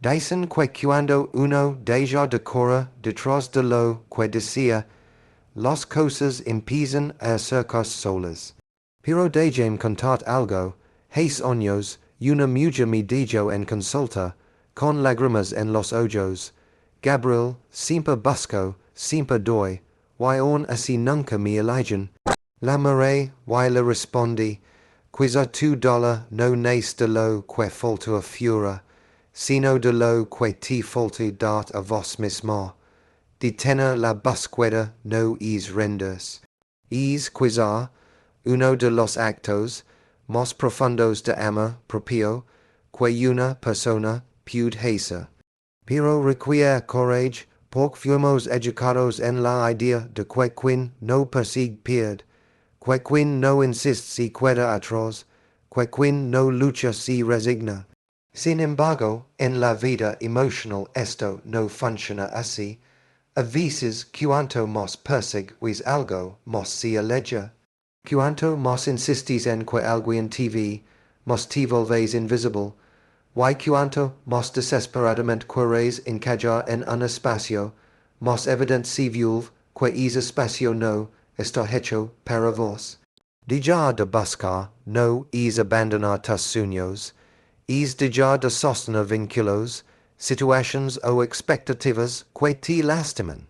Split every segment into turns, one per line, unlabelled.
Dicen que cuando uno deja de correr detrás de lo que desea, las cosas empiezan a acercarse solas. Pero déjame contar algo, hace años, una mujer me dijo en consulta, con lágrimas en los ojos, Gabriel, siempre busco, siempre doy, why aún así nunca me eligen. La miré, why le respondí, quizá tu dollar no nace de lo que falta a fura, sino de lo que te falta dar a vos mismo. De tener la búsqueda no es renderse. Es quizá uno de los actos más profundos de amor propio que una persona puede hacer. Pero requiere courage, porque fuimos educados en la idea de que quien no persigue pierde, que quien no insiste se queda atrás, que quien no lucha se resigna. Sin embargo, en la vida emocional esto no funciona así. A veces cuanto más persigues algo, más se aleja. Cuanto más insistes en que alguien te ve, más te volves invisible. Y cuanto más desesperadamente quieres encajar en un espacio, más evidente se vuelve que ese espacio no está hecho para vos. Dejar de buscar no es abandonar tus sueños, es dejar de sostener vínculos, situaciones o expectativas que te lastiman.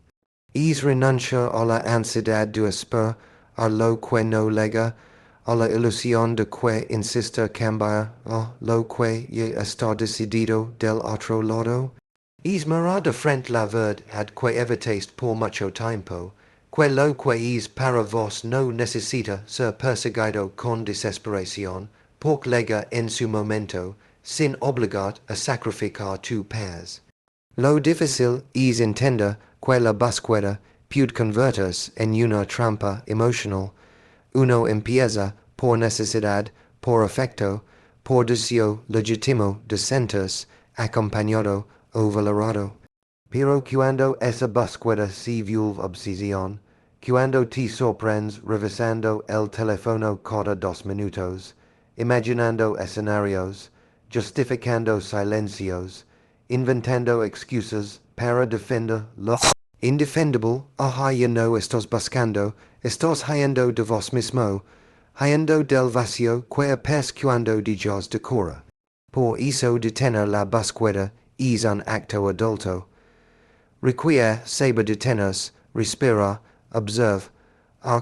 Es renunciar a la ansiedad de esperar a lo que no llega, a la ilusión de que insistir cambiar a lo que ya está decidido del otro lado. Es mirar de frente la verdad que evitéis por mucho tiempo, que lo que es para vos no necesita ser perseguido con desesperación, porque llega en su momento, sin obligar a sacrificar tu paz. Lo difícil es entender que la búsqueda puede convertirse en una trampa emocional. Uno empieza por necesidad, por afecto, por deseo legítimo de sentirse acompañado o valorado. Pero cuando esa búsqueda se vuelve obsesión, cuando te sorprendes revisando el teléfono cada 2 minutos, imaginando escenarios, justificando silencios, inventando excusas para defender lo indefendible, ya no estás buscando, estás huyendo de vos mismo, huyendo del vacío que aparece cuando dejas de correr. Por eso detener la búsqueda es un acto adulto. Requiere saber detenerse, respirar, observar,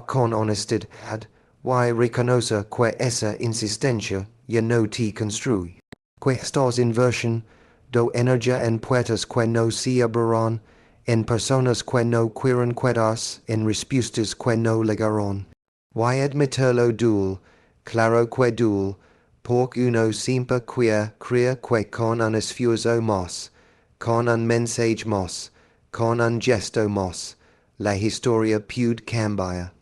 con honestidad, y reconocer que esa insistencia ya no te construye. Que estás en versión do energía en puertas que no se abrirán, en personas que no quieren quedarse, en respuestas que no llegarán. Y admitirlo duele, claro que duele, porque uno siempre cree que con un esfuerzo más, con un mensaje más, con un gesto más, la historia puede cambiar.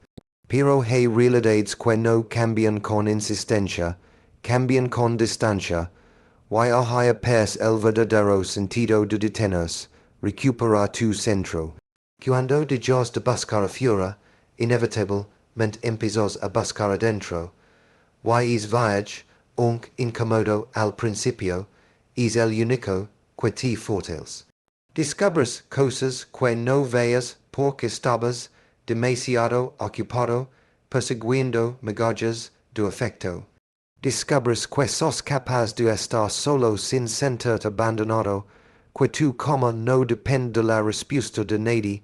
Pero hay realidades que no cambian con insistencia, cambian con distancia, y ahí pers el verdadero sentido de detenerse, recupera tu centro. Cuando dejas de buscar afuera, inevitablemente empiezas a buscar adentro. Y es viaje, aunque incómodo al principio, es el único que te fortalece. Descubres cosas que no veías porque estabas demasiado ocupado persiguiendo migajas de afecto. Descubres que sos capaz de estar solo sin sentirte abandonado, que tu coma no depende de la respuesta de nadie,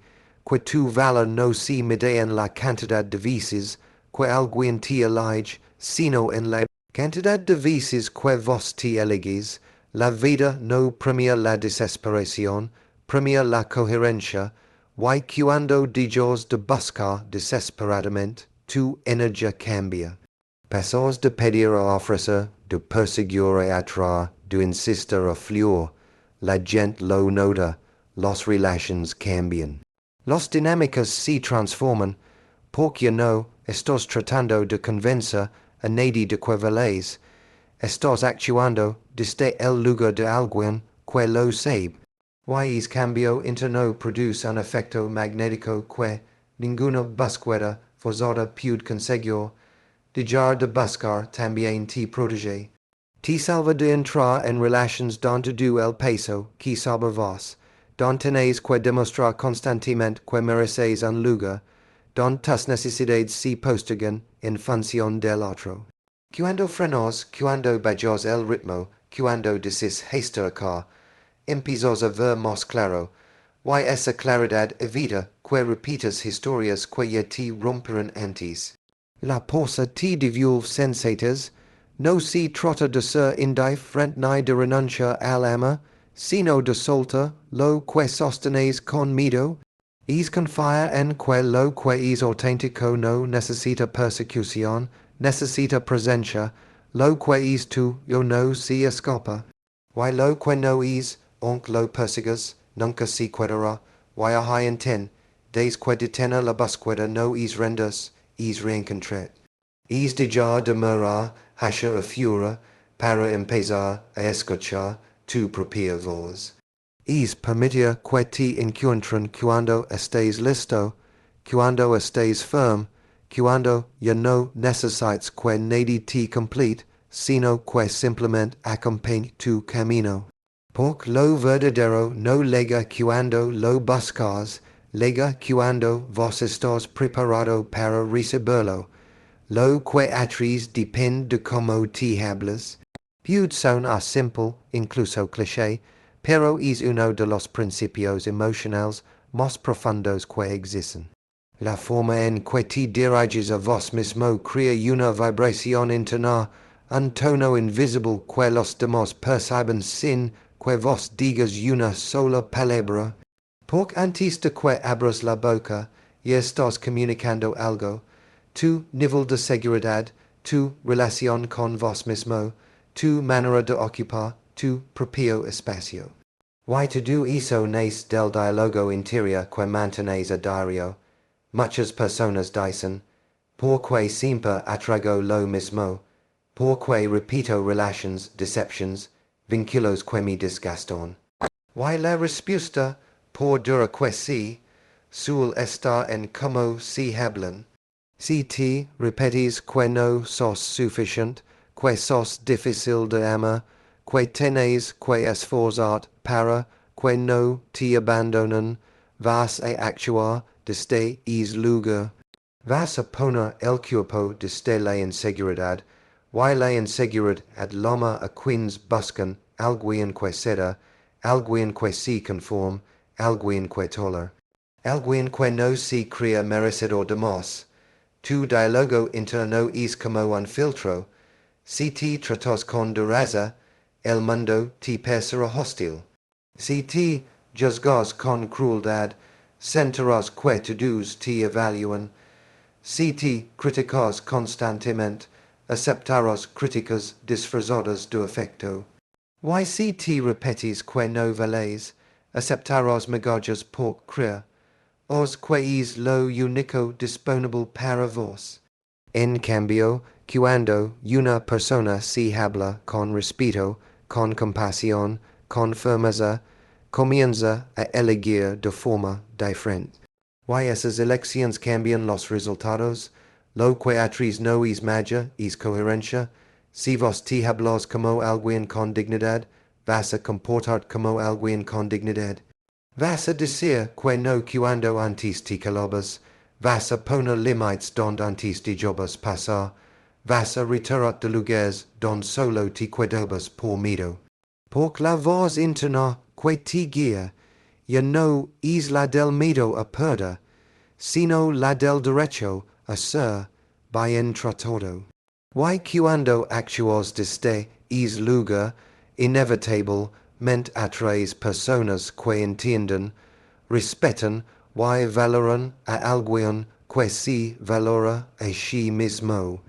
que tu valor no se mide en la cantidad de veces que alguien te elige, sino en la cantidad de veces que vos te eliges. La vida no premia la desesperación, premia la coherencia, y cuando dejas de buscar desesperadamente, tu energía cambia. Pasas de pedir a ofrecer, de perseguir a atraer, de insistir a fluir. La gente lo nota, las relaciones cambian. Las dinámicas se transforman, porque no estás tratando de convencer a nadie de que vales. Estás actuando desde el lugar de alguien que lo sabe. Y ese cambio interno produce un efecto magnético que ninguna búsqueda forzada puede conseguir. Dejar de buscar también te protege. Te salva de entrar en relations donde du el peso que sobre vos, don tenéis que demostrar constantemente que merecéis un lugar, don tus necesidades se postergan en función del otro. Cuando frenos, cuando bajos el ritmo, cuando decís acá, empiezas a ver más claro, why esa claridad evita que repitas historias que ya te romperán antes. La posa te devuelve sensatas, no se trata de ser indiferente ni de renunciar al ama, sino de soltar lo que sostenéis con miedo, es confiar en que lo que es auténtico no necesita persecución, necesita presencia, lo que es tuyo no se escapa. Why lo que no es, aunque lo persigas, nunca se quedará, why a hay intent, des que detena la búsqueda no es rendas, es reencontrar. Es dejar de mirar hacia afuera para empezar a escuchar tu propia voz. Es permitir que te encuentren cuando estés listo, cuando estés firme, cuando ya no necesitas que nadie te complete, sino que simplemente acompañe tu camino. Porque lo verdadero no llega cuando lo buscas, llega cuando vos estás preparado para recibirlo. Lo que atraes depende de cómo te hablas. Puede sonar simple, incluso cliché, pero es uno de los principios emocionales más profundos que existen. La forma en que te diriges a vos mismo crea una vibración interna, un tono invisible que los demás perciben sin que vos digas una sola palabra. Porque antes de que abras la boca, ya estás comunicando algo. Tu nivel de seguridad, tu relación con vos mismo, tu manera de ocupar tu propio espacio. Why to do eso nace del diálogo interior que mantenéis a diario. Muchas personas dicen, porque siempre atraigo lo mismo, porque repito relations, deceptions, vínculos que me desgastan. Why la respuesta, por dura que sí, suele estar en cómo se hablan. Si te repetes que no sos suficiente, que sos difícil de amar, que tenéis que esforzar para que no te abandonen, vas a actuar desde ese lugar. Vas a poner el cuerpo desde la inseguridad, y la inseguridad llama a quienes buscan alguien que ceda, alguien que se conforme, alguien que tolera, alguien que no se crea merecedor de más. Tu diálogo interno es como un filtro. Si te tratas con dureza, el mundo te parecerá hostil. Si te juzgas con crueldad, sentirás que todos te evalúan. Si te criticas constantemente, aceptarás críticas disfrazadas de afecto. Why si te repetes que no vales, aceptarás migajas por creer. Os que es lo único disponible para vos. En cambio, cuando una persona se habla con respeto, con compasión, con firmeza, comienza a elegir de forma diferente. Why esas elecciones cambian los resultados? Lo que atraes no es magia, es coherencia. Si vos te hablas como alguien con dignidad, vas a comportar como alguien con dignidad. Vas a decir que no cuando antes te calabas, vas a poner límites donde antes de jobas pasar, vas a retirar de lugares donde solo te quedabas por miedo. Porque la voz interna que te guía ya no es la del miedo a perder, sino la del derecho a ser bien tratado. Why cuando actúas desde ese lugar inevitablemente atraes personas que entienden, respetan y valoran a alguien que se valora a sí mismo.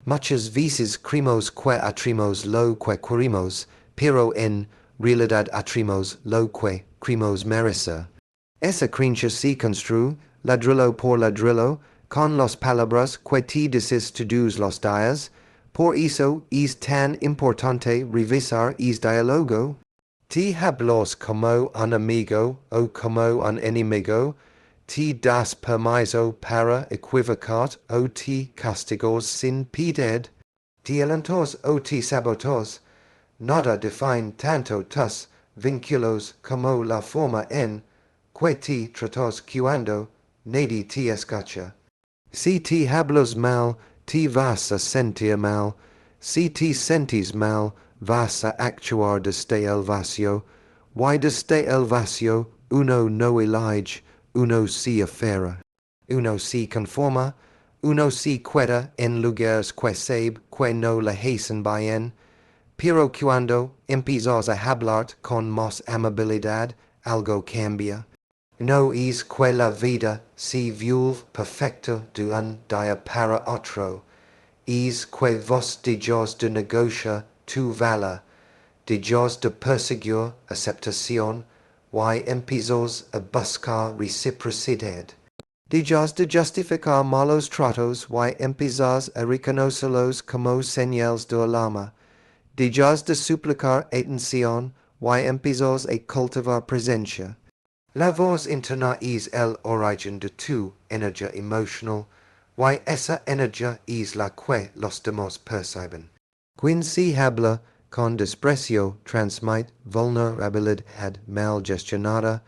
Muchas veces creemos que atraemos lo que queremos, pero en realidad atraemos lo que creemos merecer. Esa creencia se construye, ladrillo por ladrillo, con las palabras que te dices todos los días. Por eso es tan importante revisar ese diálogo. Te hablas como un amigo o como un enemigo. Te das permiso para equivocar o te castigas sin piedad. Te alentas o te sabotas. nada define tanto tus vínculos como la forma en que te tratas cuando nadie te escucha. Si te hablas mal, te vas a sentir mal. Si te sientes mal, vas a actuar desde el vacío. Y desde el vacío, uno no elige, uno se aferra. Uno se conforma, uno se queda en lugares que sabe que no le hacen bien. Pero cuando empiezas a hablar con más amabilidad, algo cambia. No es que la vida se vuelve perfecta de un día para otro. Es que vos dejas de negociar tu valor, dejas de perseguir aceptación, y empiezas a buscar reciprocidad. Dejas de justificar malos tratos y empiezas a reconocerlos como señales de alarma. Dejas de suplicar atención y empiezas a cultivar presencia. La voz interna es el origen de tu energía emocional, y esa energía es la que los demás perciben. Quien se habla con desprecio transmite vulnerabilidad mal gestionada,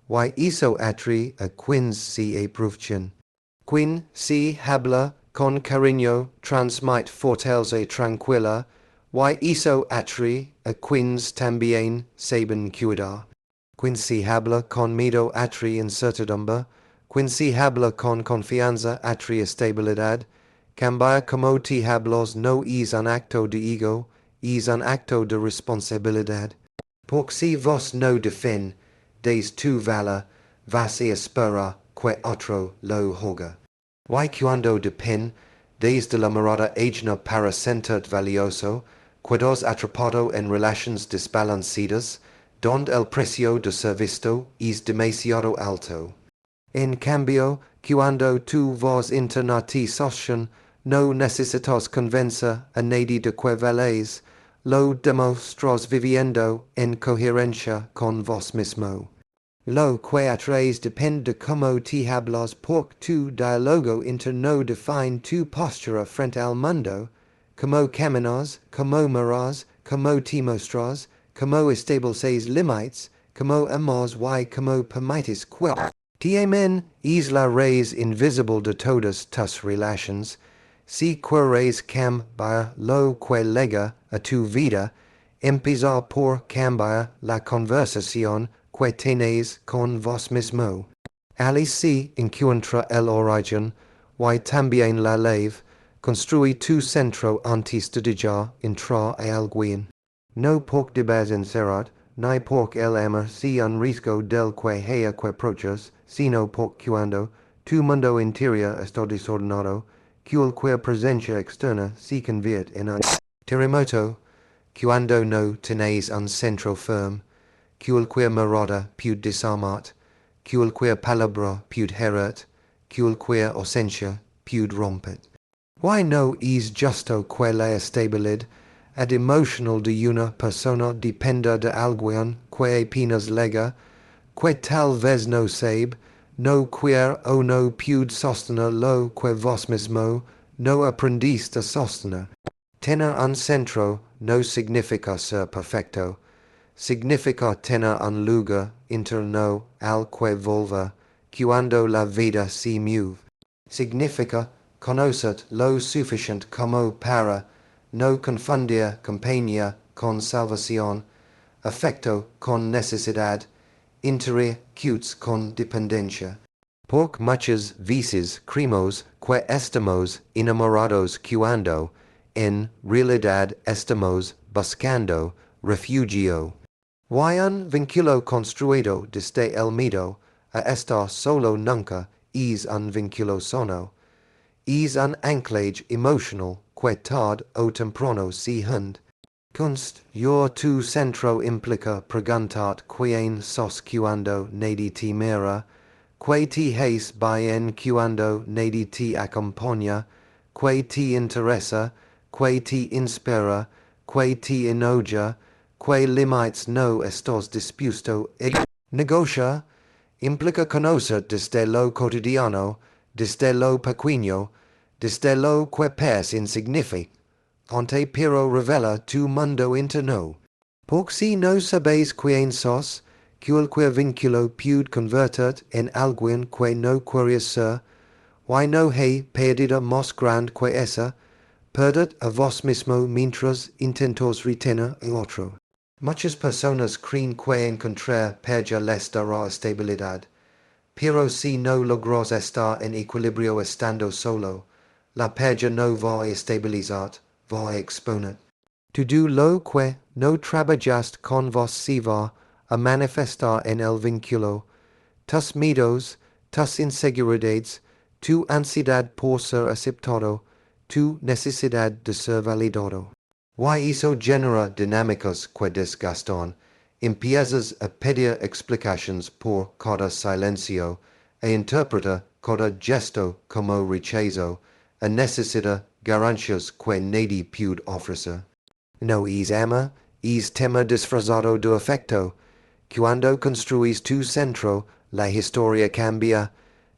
y eso atrae a quienes se aprovechan. Quien se habla con cariño transmite fortaleza tranquila, y eso atrae a quienes también saben cuidar. Quien se habla con miedo atrae incertidumbre, quien se habla con confianza atrae estabilidad. Cambiar como te hablas no es un acto de ego, es un acto de responsabilidad. Porque si vos no defendes tu valor, vas a esperar que otro lo haga. Y cuando depende de la mirada ajena para sentir valioso, quedas atrapado en relaciones desbalanceadas, donde el precio de ser visto es demasiado alto. En cambio, cuando tu voz interna te sostiene, no necesitas convencer a nadie de que vales, lo demuestras viviendo en coherencia con vos mismo. Lo que atraes depende de cómo te hablas porque tu diálogo interno define tu postura frente al mundo, cómo caminas, cómo miras, cómo te mostras, cómo estableces límites, cómo amas y cómo permites que te amen es la raíz invisible de todas tus relaciones. Si quieres cambiar lo que lega a tu vida, empezar por cambiar la conversación que tenéis con vos mismo. Ali si encuentra el origen, y también la leve, construye tu centro antes de dejar entrar a alguien. No porque debas encerrar, ni porque el amor sea un riesgo del que haya que proteges, sino porque cuando tu mundo interior está desordenado, cualquier presencia externa se convierte en un terremoto. Cuando no tenéis un centro firme, cualquier mirada puede desarmar, cualquier palabra puede herir, cualquier ausencia puede romper. Why no es justo que la estabilidad emocional de una persona dependa de alguien que apenas lega, que tal vez no sabe, no quiere o no puede sostener lo que vos mismo no aprendiste a sostener. Tener un centro no significa ser perfecto, significa tener un lugar interno al que volver cuando la vida se mueve. Significa conocer lo suficiente como para no confundir compañía con salvación, afecto con necesidad, interés con dependencia. Porque muchas veces creemos que estamos enamorados cuando, en realidad estamos buscando refugio. Y un vínculo construido desde el miedo a estar solo nunca es un vínculo sano. Es un anclaje emocional que tarde o temprano se hunde. Construir tu centro implica preguntar quién sos cuando nadie te mira, que te hace bien cuando nadie te acompaña, que te interesa, que te inspira, que te enoja, que límites no estás dispuesto a negociar. Implica conocer desde lo cotidiano, desde lo pequeño, desde lo que parece insignificante, pero revela tu mundo interno. Porque si no sabéis quién sos, cualquier vínculo puede convertir en alguien que no queréis ser, why no hay pérdida más grande que esa, perder a vos mismo mientras intentos retener a otro. Muchas personas creen que encontrar perder les dará estabilidad, pero si no logras estar en equilibrio estando solo, la pérdida no va a estabilizar, va a exponer. Todo lo que no trabajaste con vos se va a manifestar en el vínculo, tus miedos, tus inseguridades, tu ansiedad por ser aceptado, tu necesidad de ser validado. Why eso genera dinámicas que desgastan, empiezas a pedir explicaciones por cada silencio, e interpreta cada gesto como rechazo, e necesita garantías que nadie puede ofrecer. No es ama, es tema disfrazado de afecto. Cuando construís tu centro, la historia cambia.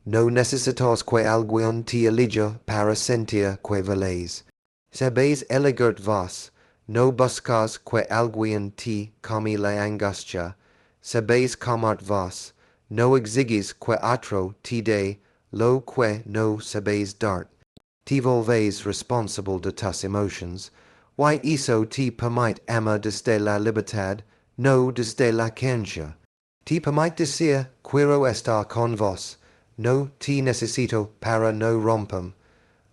No necesitas que alguien te elija para sentir que valéis. Sabéis elegir vos, no buscas que alguien te come la angustia. Sabéis comar vos, no exigís que otro te dé lo que no sabéis dar. Te volvéis responsable de tus emotions. Why eso te permite amar desde la libertad, no desde la cancha. Te permite decir, quiero estar con vos, no te necesito para no romper.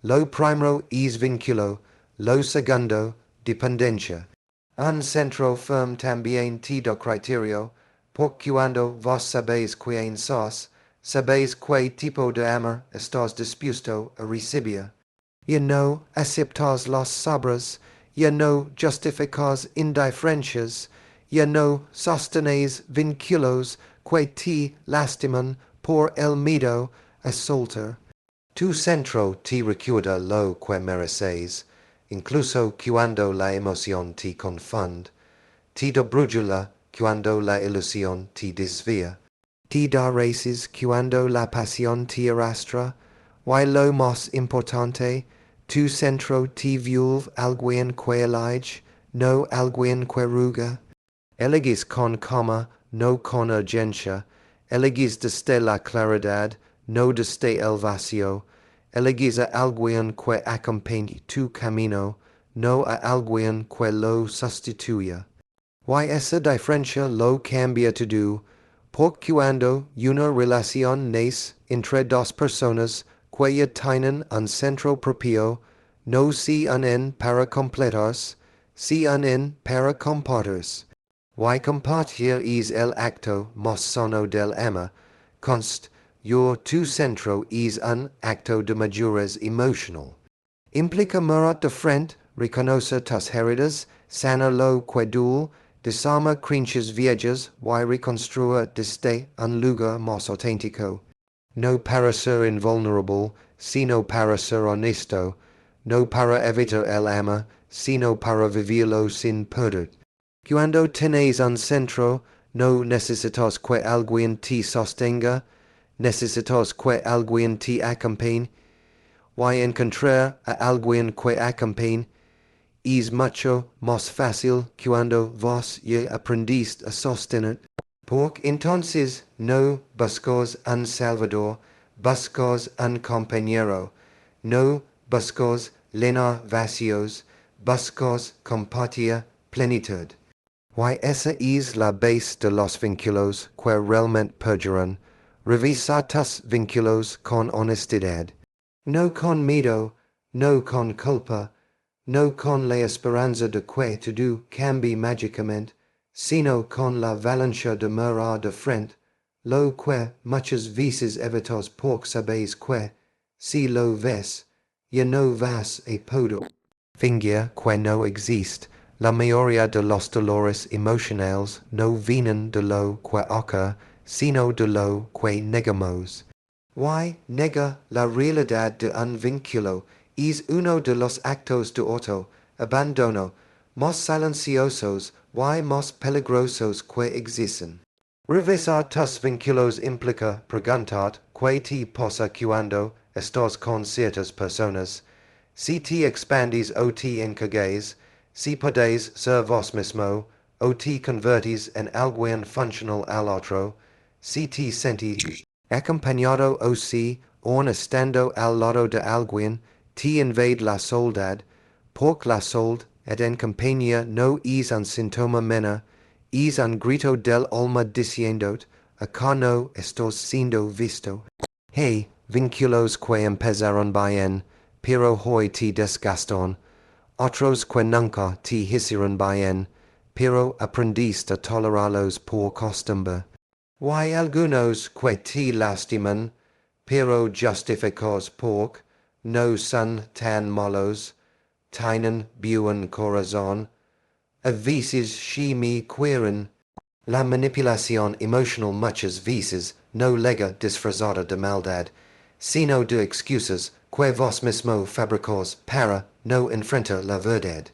Lo primero es vínculo, lo segundo, dependencia. Un centro firme también te da criterio, porque cuando vos sabéis quién sos, sabéis qué tipo de amor estás dispuesto a recibir. Ya no aceptas las sobras, ya no justificas indiferencias, ya no sostenéis vínculos que te lastiman por el miedo a soltar. Tu centro te recuerda lo que mereces, incluso cuando la emoción te confunde. Te da brújula cuando la ilusión te desvía. Te da raíces cuando la pasión te arrastra. Y lo más importante, tu centro te vuelve alguien que elige, no alguien que ruga. Elegís con calma, no con urgencia. Elegís desde la claridad, no desde el vacío. Elegís a alguien que acompañe tu camino, no a alguien que lo sustituya. Y esa diferencia lo cambia todo, porque cuando una relación nace entre dos personas que ya tienen un centro propio, no se unen para completarse, se unen para compartirse. Y compartir es el acto más sano del amor, const, tu centro es un acto de madurez emocional. Implica mirar de frente, reconocer tus heridas, sanar lo que duele, desarmar creencias viejas y reconstruir desde un lugar más auténtico. No para ser invulnerable, sino para ser honesto. No para evitar el amor, sino para vivirlo sin perder. Cuando tenéis un centro, no necesitas que alguien te sostenga, necesitas que alguien te acompañe. Y encontrar a alguien que acompañe es mucho más fácil cuando vos ya aprendiste a sostener. Porque entonces no buscas un salvador, buscas un compañero. No buscas llenar vacíos, buscas compartir plenitud. Y esa es la base de los vínculos que realmente perduran. Revisa tus vínculos con honestidad. No con miedo, no con culpa, no con la esperanza de que todo cambie mágicamente, sino con la valencia de mirar de frente, lo que muchas veces evitas porque sabéis que, si lo ves, ya no vas a poder fingir que no existe. La mayoría de los dolores emocionales no vienen de lo que ocurre, sino de lo que negamos. Y nega la realidad de un vínculo es uno de los actos de abandono más silenciosos y más peligrosos que existen. Revisar tus vínculos implica preguntar qué te pasa cuando estás con ciertas personas, si te expandes o te encagues, si podéis ser vos mismo o te convertis en alguien funcional al otro, si te senti acompañado o si, aun estando al lado de alguien, te invade la soledad, porque la soledad en compañía no es un síntoma mena, es un grito del alma diciendo, acá no estás siendo visto. Hey, vínculos que empezaron bien, pero hoy te desgastan, otros que nunca te hicieron bien, pero aprendiste a tolerarlos por costumbre. Hay algunos que te lastiman, pero justificos porque no son tan malos, tienen buen corazón. A veces si me quieren. La manipulación emocional muchas veces no llega disfrazada de maldad, sino de excusas que vos mismo fabricos para no enfrentar la verdad.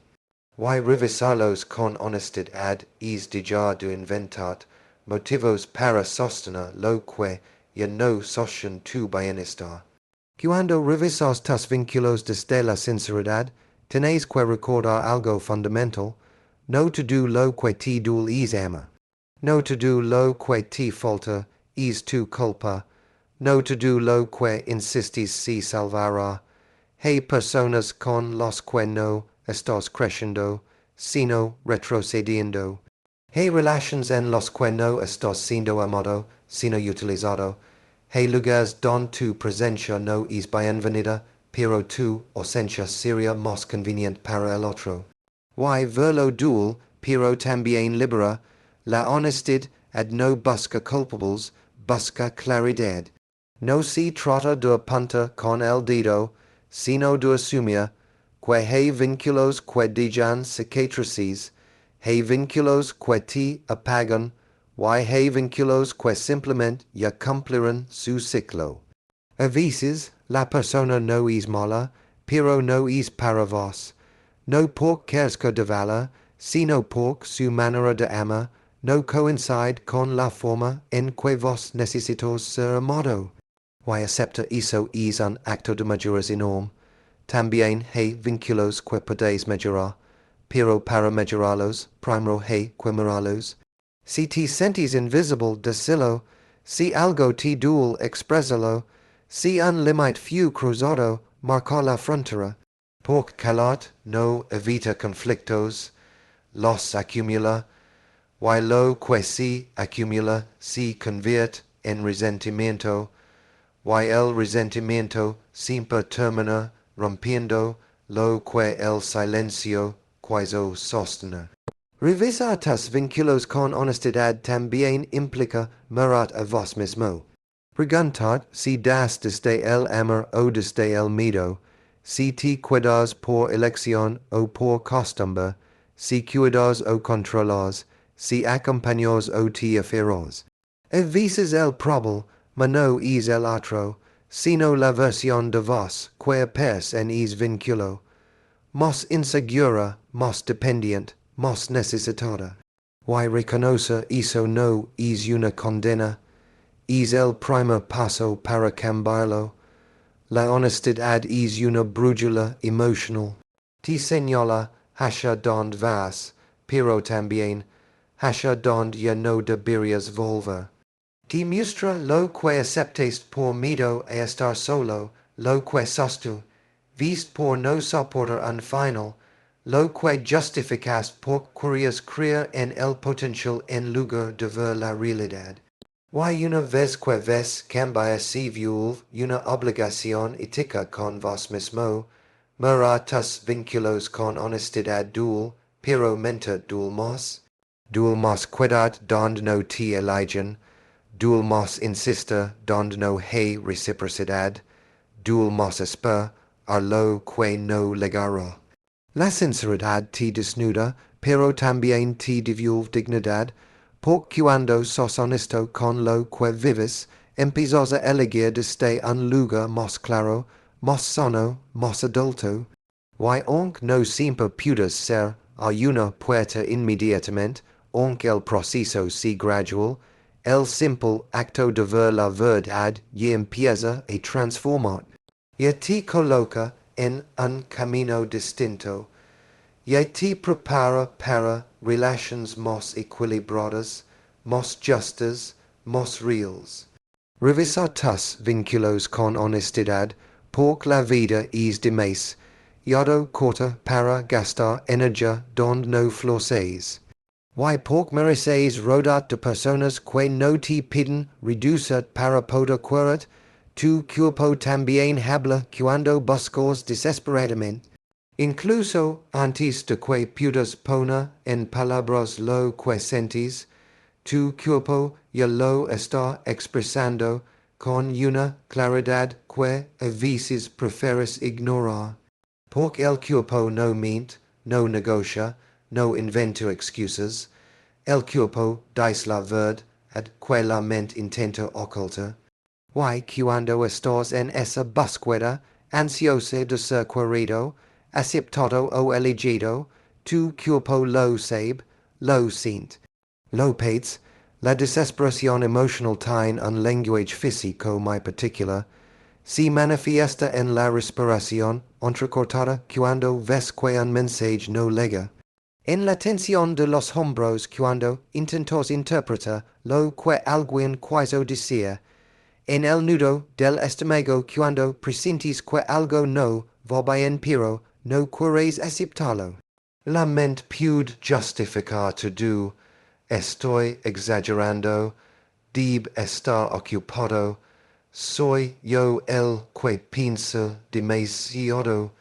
Revisarlos con honestidad es dejar de inventar motivos para sostener lo que ya no sostiene tu bienestar. Cuando revisas tus vínculos desde la sinceridad, tenéis que recordar algo fundamental, no todo lo que te duele es ama. No todo lo que te falta es tu culpa. No todo lo que insistes se salvará. Hay personas con las que no estás creciendo, sino retrocediendo. Hay relaciones en las que no estás siendo amado, sino utilizado. Hay lugares donde tu presencia no es bienvenida, pero tu ausencia sería más conveniente para el otro. Verlo dual, pero también libera. La honestidad no busca culpables, busca claridad. No se trata de apuntar con el dedo, sino de asumir que hay vínculos que dejan cicatrices, hay vínculos que te apagan, hay vínculos que simplemente ya cumplirán su ciclo. A veces, la persona no es mala, pero no es para vos. No porque carezca de valor, sino porque su manera de amar no coincide con la forma en que vos necesitas ser amado. Acepta eso es un acto de madurez enorme. También hay vínculos que podéis mejorar, pero para mejorarlos, primero hay que mirarlos. Si te sientes invisible, decilo. Si algo te duele, exprésalo. Si un límite fue cruzado, marca la frontera. Porque calor no evita conflictos, los acumula. Lo que se acumula se convierte en resentimiento. El resentimiento siempre termina rompiendo lo que el silencio quiso sostener. Revisar tus vínculos con honestidad también implica mirar a vos mismo. Preguntad si das desde el amor o desde el miedo, si te cuidas por elección o por costumbre, si cuidas o controlas, si acompañas o te aferras. A veces el problema no es el otro, sino la versión de vos que pers en es vínculo. Más insegura, más dependiente, más necesitada. Reconocer eso no es una condena, es el primer paso para cambiarlo. La honestidad es una brújula emocional. Te señala hacia donde vas, pero también hacia donde ya no deberías volver. Te muestra lo que aceptes por miedo a estar solo, lo que sostu, vist por no soportar un final, lo que justificas por querías creer en el potencial en lugar de ver la realidad. Una vez que ves cambia se vuelve una obligación ética con vos mismo, mirar tus vínculos con honestidad dual, pero mente dual más cuidad donde no te eligen, dual más insiste donde no hay reciprocidad, dual más espera a lo que no llegará. La sinceridad te desnuda, pero también te devuelve dignidad, porque cuando sos honesto con lo que vives, empiezas a elegir desde un lugar más claro, más sano, más adulto. Aunque no siempre puedas ser a una puerta inmediatamente, aunque el proceso sea gradual, el simple acto de ver la verdad ya empieza a transformar. Ya te coloca en un camino distinto. Ya te prepara para relations más equilibradas, más justas, más reales. Revisar tus vínculos con honestidad, porque la vida es de más, yado corta para gastar energía donde no floreces. Why porque mereces rodear de personas que no te piden reducir para poder curar, tu cuerpo también habla cuando buscas desesperadamente. Incluso antes de que puedas poner en palabras lo que sientes, tu cuerpo ya lo está expresando con una claridad que a veces prefieres ignorar. Porque el cuerpo no miente, no negocia, no inventa excusas. El cuerpo dice la verdad que la mente intenta ocultar. Why cuando estás en esa búsqueda ansiosa de ser querido, aceptado o elegido, tu cuerpo lo sabe, lo siente. Lo pedes, la desesperación emocional tiene un lenguaje físico muy particular. Se manifiesta en la respiración entrecortada cuando ves que un mensaje no llega. En la tensión de los hombros cuando intentas interpretar lo que alguien quiso decir. En el nudo del estómago cuando presientes que algo no va bien pero no quieres aceptarlo. La mente puede justificar todo. Estoy exagerando. Debe estar ocupado. Soy yo el que piensa demasiado.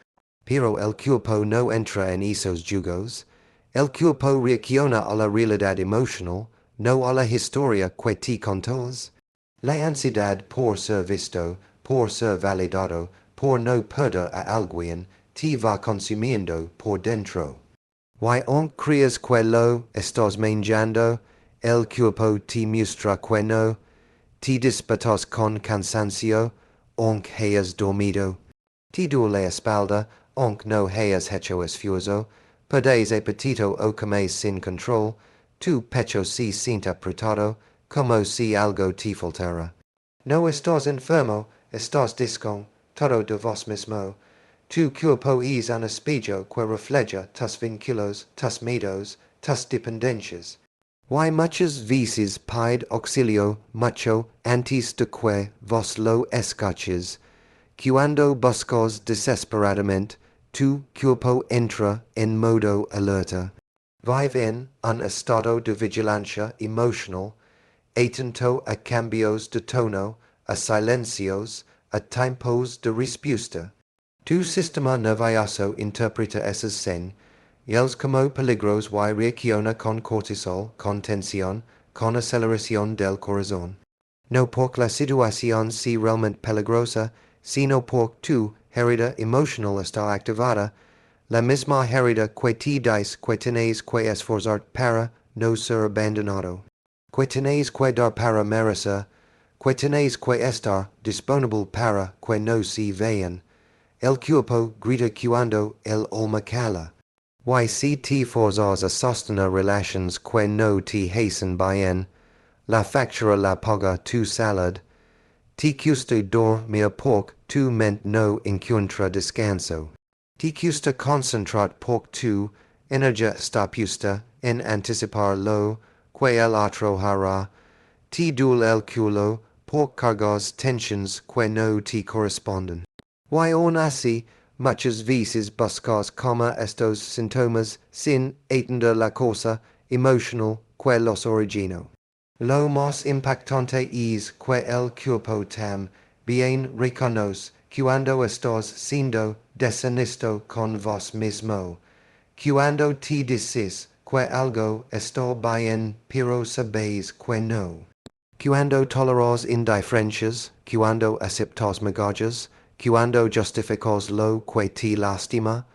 Pero el cuerpo no entra en esos jugos. El cuerpo reacciona a la realidad emocional, no a la historia que te contas. La ansiedad por ser visto, por ser validado, por no perder a alguien, te va consumiendo por dentro. Why aunque creas que lo estás mangiando, el cuerpo te muestra que no, te despertas con cansancio, aunque hayas dormido. Te duele la espalda, aunque no hayas hecho esfuerzo, perdes apetito o comes sin control, tu pecho se siente apretado, como si algo te faltara. No estás enfermo, estás discon, todo de vos mismo. Tu cuerpo es un espejo que refleja tus vínculos, tus miedos, tus dependencias. Why muchas veces pide auxilio mucho antes de que vos lo escuches. Cuando buscas desesperadamente, tu cuerpo entra en modo alerta. Vive en un estado de vigilancia emocional, atento a cambios de tono, a silencios, a tiempos de respuesta. Tu sistema nervioso interpreta esas señales como peligros y reacciona con cortisol, con tensión, con aceleración del corazón. No porque la situación sea realmente peligrosa, sino porque tu herida emocional está activada, la misma herida que te dice que tenéis que esforzarte para no ser abandonado, que tenéis que dar para merecer, que tenéis que estar disponible para que no se vean. El cuerpo grita cuando el alma cala. Why si te forzas a sostener relations que no te hacen bien, la factura la paga tu salud. Te cuesta dormir porque tu mente no encuentra descanso. Te cuesta concentrar porque tu energía está puesta en anticipar lo que el otro hará. Te duele el culo porque cargas tensions que no te corresponden. Why aún así, muchas veces buscas como estos síntomas sin entender la cosa emocional que los originó. Lo más impactante es que el cuerpo bien reconoce cuando estás siendo deshonesto con vos mismo, cuando te dices que algo está bien pero sabes que no, cuando toleras indiferencias, cuando aceptas migajas, cuando justificas lo que te lastima.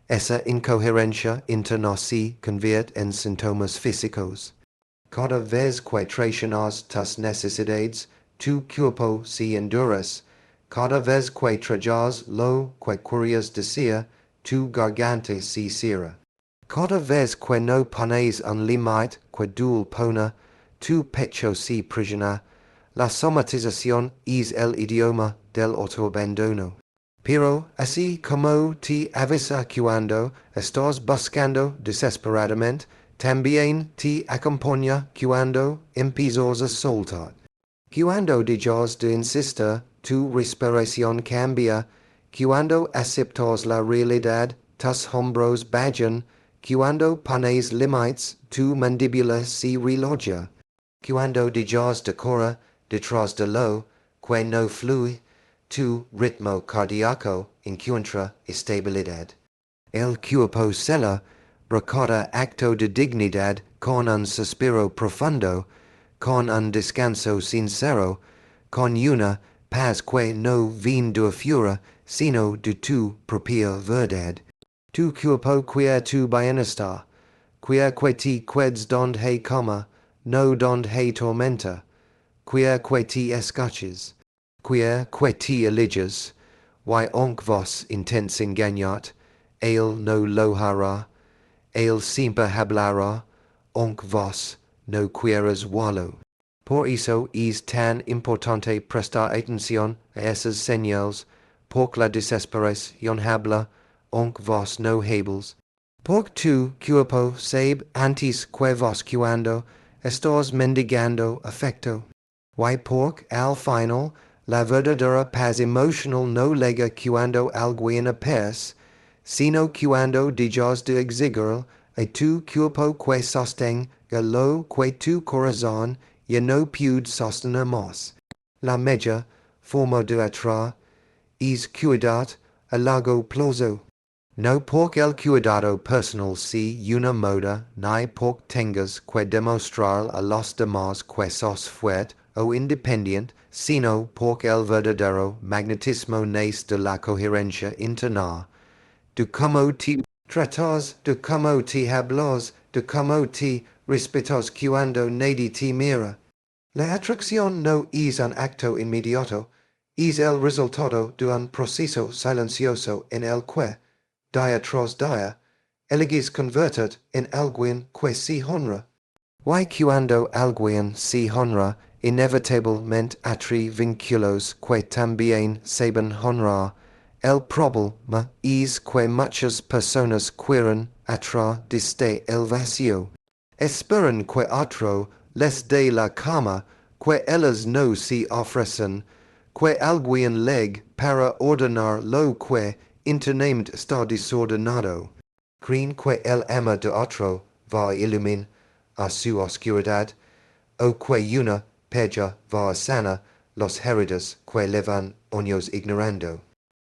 Esa incoherencia interna se convierte en síntomas físicos. Cada vez que traicionas tus necesidades, tu cuerpo se endurece. Cada vez que tragas lo que querías decir, tu garganta se cierra. Cada vez que no pones un límite que duele poner, tu pecho se prisiona. La somatización es el idioma del autoabandono. Pero así como te avisa cuando estás buscando desesperadamente, también te acompaña cuando empiezas a soltar. Cuando dejas de insistir, tu respiración cambia. Cuando aceptas la realidad, tus hombros bajan. Cuando pones límites, tu mandíbula se relaja. Cuando dejas de correr detrás de lo que no fluye, tu ritmo cardíaco encuentra estabilidad. El cuerpo se recorda acto de dignidad con un suspiro profundo, con un descanso sincero, con una paz que no viene de fuera, sino de tu propia verdad. Tu cuerpo cuida tu bienestar, cuida que te quedes donde coma, no donde tormenta, cuida que te escuches, cuida que te eliges, y aunque vos intents engañar, él no lo hará, él siempre hablará, aunque vos no quieras wallow. Por eso es tan importante prestar atención a esas señales, porque la desesperación habla, aunque vos no hables. Porque tu cuerpo sabe antes que vos cuando estás mendigando afecto. Y porque al final la verdadera paz emocional no llega cuando alguien aparece, sino cuando dejas de exigir a tu cuerpo que sostenga lo que tu corazón ya no puede sostener más. La mejor forma de atraer es cuidar a largo plazo. No porque el cuidado personal sea una moda, ni porque tengas que demostrar a los demás que sos fuerte o independiente, sino porque el verdadero magnetismo nace de la coherencia interna, de cómo te tratas, de cómo te hablas, de cómo te respetas cuando nadie te mira. La atracción no es un acto inmediato, es el resultado de un proceso silencioso en el que, día tras día, eliges convertir en alguien que se honra. Y cuando alguien se honra, inevitablemente atrae vínculos que también saben honrar. El problema es que muchas personas quieren atraer desde el vacío. Esperan que otro les dé la cama, que ellas no se ofrecen, que alguien llegue para ordenar lo que internamente está desordenado. Creen que el ama de otro va a iluminar a su oscuridad, o que una pella va a sanar los heridas que llevan años ignorando.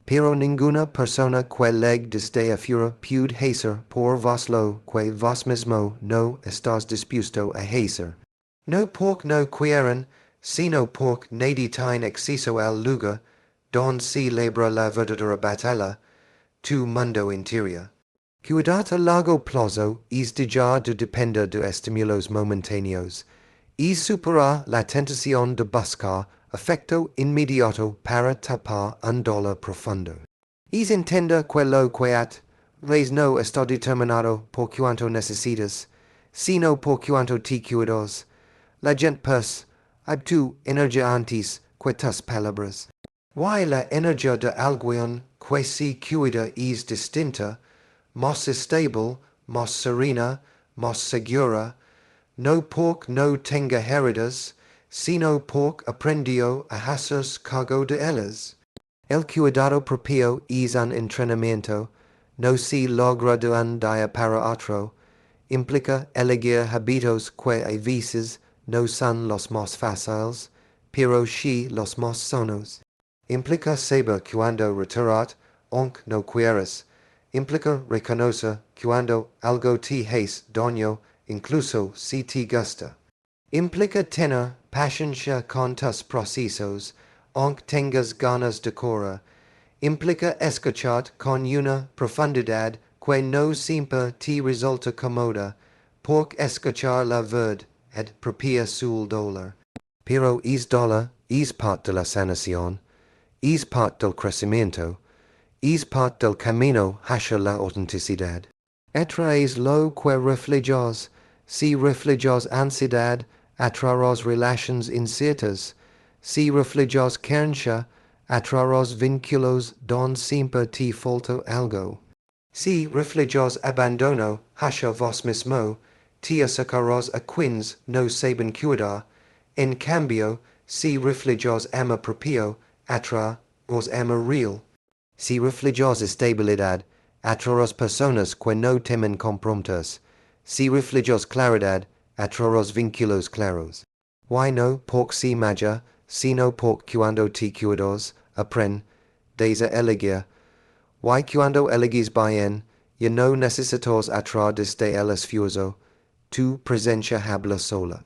Pero ninguna persona que llegue desde afuera puede hacer por vos lo que vos mismo no estás dispuesto a hacer. No porque no quieren, sino porque nadie tiene acceso al lugar donde se libra la verdadera batalla, tu mundo interior. Cuidar a largo plazo es dejar de depender de estímulos momentáneos, es superar la tentación de buscar afecto inmediato para tapar un dolor profundo. Es entender que lo que res no está determinado por cuanto necesitas, sino por cuanto te cuidas. La gente pues, tu energía antes que tus palabras. Y la energía de alguien que se cuida es distinta, más estable, más serena, más segura, no porque no tenga heridas, sino porque aprendió a hacerse cargo de ellas. El cuidado propio es un entrenamiento, no se logra de un día para otro, implica elegir hábitos que a veces no son los más fáciles, pero sí los más sanos. Implica saber cuando retirar, aunque no quieras. Implica reconocer cuando algo te hace daño, incluso si te gusta. Implica tener paciencia con tus procesos, aunque tengas ganas de correr. Implica escuchar con una profundidad que no siempre te resulta cómoda, porque escuchar la verdad propia su dolor. Pero es dolor, es parte de la sanación, es parte del crecimiento, es parte del camino hacia la autenticidad. Atraes lo que reflejas, si reflejas ansiedad, atraerás relaciones inciertas, si reflejas carencia, atraerás vínculos donde siempre te falta algo. Si reflejas abandono hacia vos mismo, te acercaros a quins no saben cuidar, en cambio, si reflejos ama propio, atraer os ama real. Si reflejos estabilidad, atraeros personas que no temen comprometerse. Si reflejos claridad, atraeros vínculos claros. Why no pork si maja, sino pork cuando te cuidos, apren, desa elegia. Why cuando elegis bien, y no necesitos atraer desde el esfuerzo, tu presencia habla sola.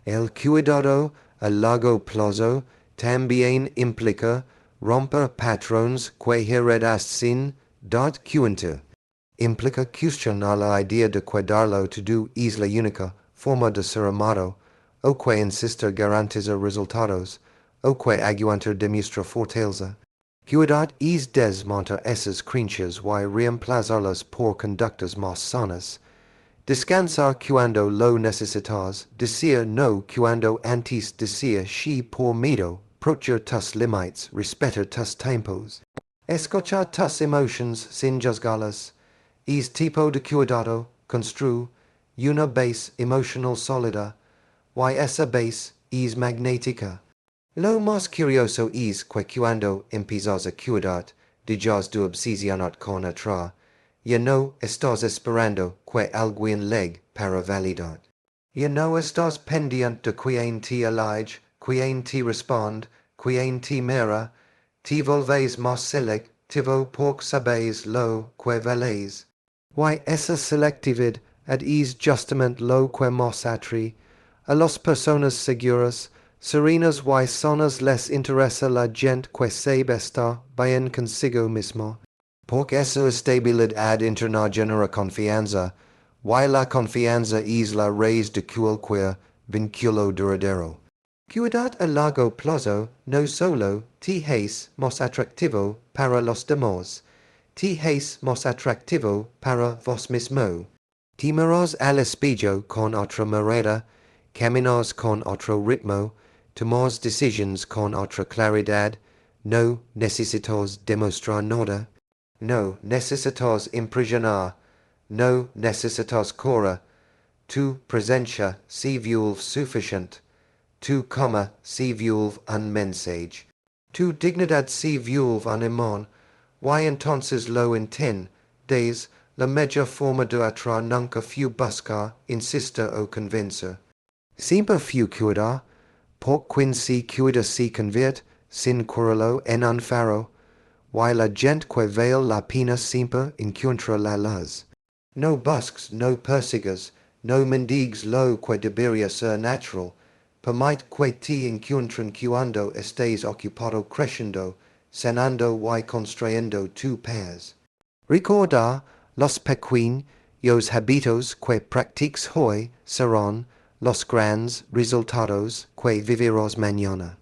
El cuidado a largo plazo también implica romper patrones que heredas sin dar cuenta. Implica cuestionar la idea de cuidarlo todo es la única forma de ser amado, o que insistir garantiza resultados, o que aguantar demuestra fortaleza. Cuidar es desmontar esas creencias y reemplazarlas por conductas más sanas. Descansar cuando lo necesitas, decir no cuando antes decir sí por miedo, proteger tus límites, respetar tus tiempos. Escuchar tus emotions sin juzgarlas. Es tipo de cuidado, construye una base emocional sólida, y esa base es magnética. Lo más curioso es que cuando empiezas a cuidar, dejas de obsesionar con atraer, ya no estás esperando que alguien llegue para validar. Ya no estás pendiente de quien te elige, quien te responde, quien te mira, te volves más selectivo porque sabes lo que vales. Y esa selectividad es justamente lo que más atrae a las personas seguras, serenas y sanas les interesa la gente que sabe estar bien consigo mismo. Porque esa estabilidad interna genera confianza, y la confianza es la raíz de cualquier vínculo duradero. Cuidar a largo plazo no solo te hace más atractivo para los demás, te hace más atractivo para vos mismo. Te miras al espejo con otra mirada, caminas con otro ritmo, tomas decisiones con otra claridad, no necesitas demostrar nada. No necesitas impresionar, no necesitas cora, tu presencia se vuelve suficiente, tu coma se vuelve un mensaje, tu dignidad se vuelve un imán, y entonces lo entiendes, la mejor forma de atraer nunca fue buscar, insistir o convencer. Siempre fue cuidar, por quien se cuida se convierte, sin curarlo en un faro, y la gente que vale la pena siempre encuentra la luz. No busques, no persigues, no mendigues lo que debería ser natural. Permite que te encuentren cuando estés ocupado creciendo, sanando y construyendo tu paz. Recordar los pequeños hábitos que practiques hoy serán los grandes resultados que vivirás mañana.